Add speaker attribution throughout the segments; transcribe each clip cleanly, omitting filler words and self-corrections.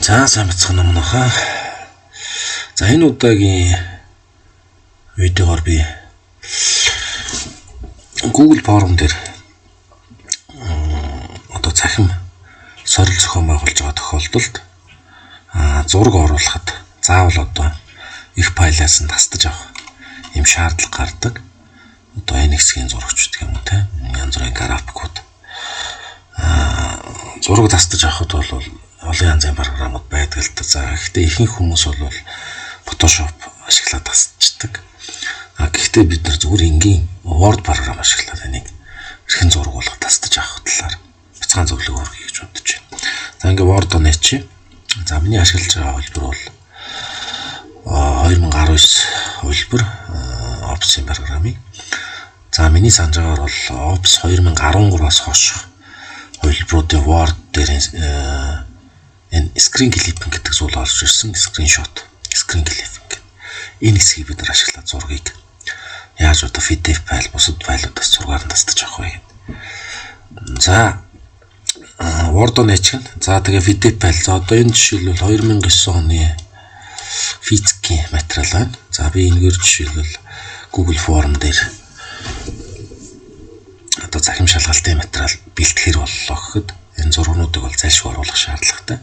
Speaker 1: За сайн бацхан юм нөхөө. За энэ удаагийн видеогоор би Google Form дээр одоо цахим сорил зохион байгуулж байгаа тохиолдолд зураг оруулахад заавал одоо их файлаас нь тасдаж авах юм шаардлага гардаг. Одоо энэ хэсгийн зурагч гэдэг юм уу те. Янз бүрийн графикууд зураг тасдаж авахд бол олон янзын програмууд байдаг л да. За гэхдээ ихэнх хүмүүс бол Photoshop ашиглаад тасчдаг. Гэхдээ бид нар зүгээр энгийн Word програм ашиглаад энийг эрхэн зураг болгож тасдаж авах талаар бяцхан зөвлөгөө өгье гэж бодож байна. За ингээ Word онооч. За миний ашиглаж байгаа хөлбөр бол 2019 хөлбөр Office програмыг. За миний санаж байгаагаар бол Office 2013-аас хойш хөлбөрүүдийн Word дээр энэ screen clipping гэдэг зүйл олж ирсэн. Screen clipping. Энэ хэсгийг бид нар ашиглаад зургийг яаж одоо PDF файл, бусад файлуудаас зургаар нь тасдаж авах вэ гэдэг. За Word онооч. За тэгээ PDF файл. За одоо энэ жишээлбэл 2009 оны физикийн материал байна. За би энэгээр жишээлбэл Google Form дээр одоо захим шалгалтын материал бэлтгэхэр боллоо гэхэд энэ зургуудыг бол зайлшгүй оруулах шаардлагатай.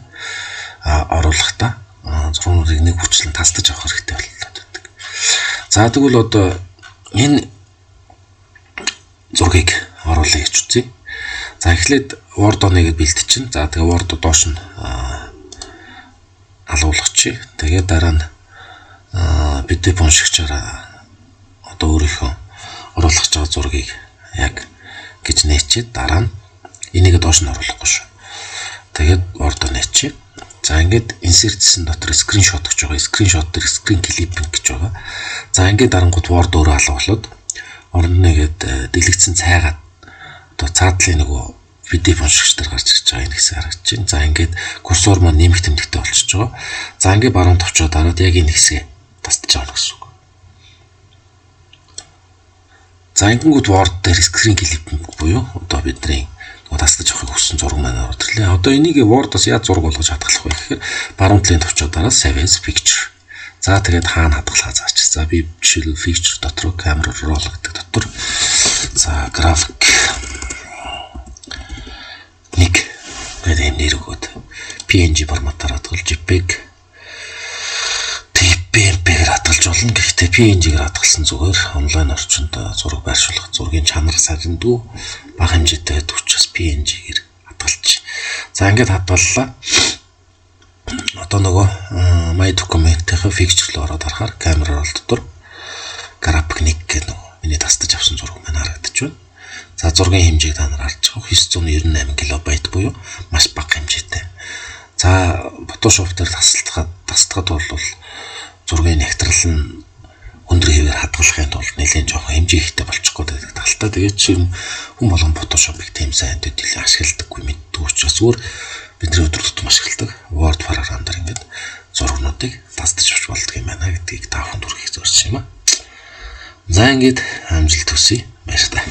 Speaker 1: Оруулахдаа зургуудыг нэг хүчлэн тасдаж авах хэрэгтэй боллоо гэдэг. За тэгвэл одоо энэ зургийг оруулъя гэж үзье. За эхлээд Word оныг бэлтчихин. За тэгээ Word доош нь алуулгачих. Тэгээд дараа нь PDF уншигчаараа одоо өөрийнхөө оруулах гэж байгаа зургийг яг гэж нээчээд дараа нь энийг доош нь оруулахгүй шүү. Тэгээд Word онооч. За ингээд insert-сэн дотор screenshot гэж байгаа. Screenshot дээр screen clipping гэж байгаа. За ингээд дарангууд Word өөрөө алуулаад орон нэгэд дэлгэцэн цайгаад одоо цаадлын нөгөө PDF уншигч дээр гарч ирж байгаа энэ хэсэг харагдаж байна. За ингээд курсор маань нэмэх тэмдэгтэй болчихж байгаа. За ингээд баруун товчоо дараад яг энэ хэсгээ тасдаж авах гэсэн үг. За ингэнгүүт Word дээр screen clipping буюу одоо бидний тасдаж авахыг хүссэн зураг маань орууллаа. Одоо энийг Word-оос яаж зураг болгож хадгалах вэ гэхээр баруун талын товчоо дараа Save as Picture. За тэгээд хаана хадгалахаа заач. За би жишээл Picture дотор Camera Roll гэдэг дотор за график нэг гэдэг юм нэр өгөөд PNG форматаар хадгалж JPEG TPMP-ээр хадгалж болно. Гэхдээ PNG-ээр хадгалсан зүгээр онлайн орчинд зураг байршуулах зургийн чанар сарндүү бага хэмжээтэй байдаг учраас PNG-ээр хадгалж. За ингээд хадгаллаа. Одоо нөгөө My Document-ийн Picture руу ороод харахаар Camera Roll дотор график нэг гэх нөгөө миний тасдаж авсан зураг маань харагдаж байна. За зургийн хэмжээг та нар харж байгаа 998 кБ буюу маш бага хэмжээтэй. За Photoshop дээр тасдахад бол зургийн нягтрал нь өндөр хэвээр хадгалахын тулд нэлээд жоохон хэмжээ ихтэй болчихгүй байдаг талтай. Тэгээд чинь хүн болгон Photoshop-ыг тийм сайн төдийлөн ашигладаггүй мэддэг учраас зүгээр бидний өдөр тутам ашигладаг Word програм дээр ингээд зургуудыг тасдаж авч болдог юм байна гэдгийг та бүхэнд хүргэх зорьсон юм аа. За ингээд амжилт хүсье. Баярлалаа.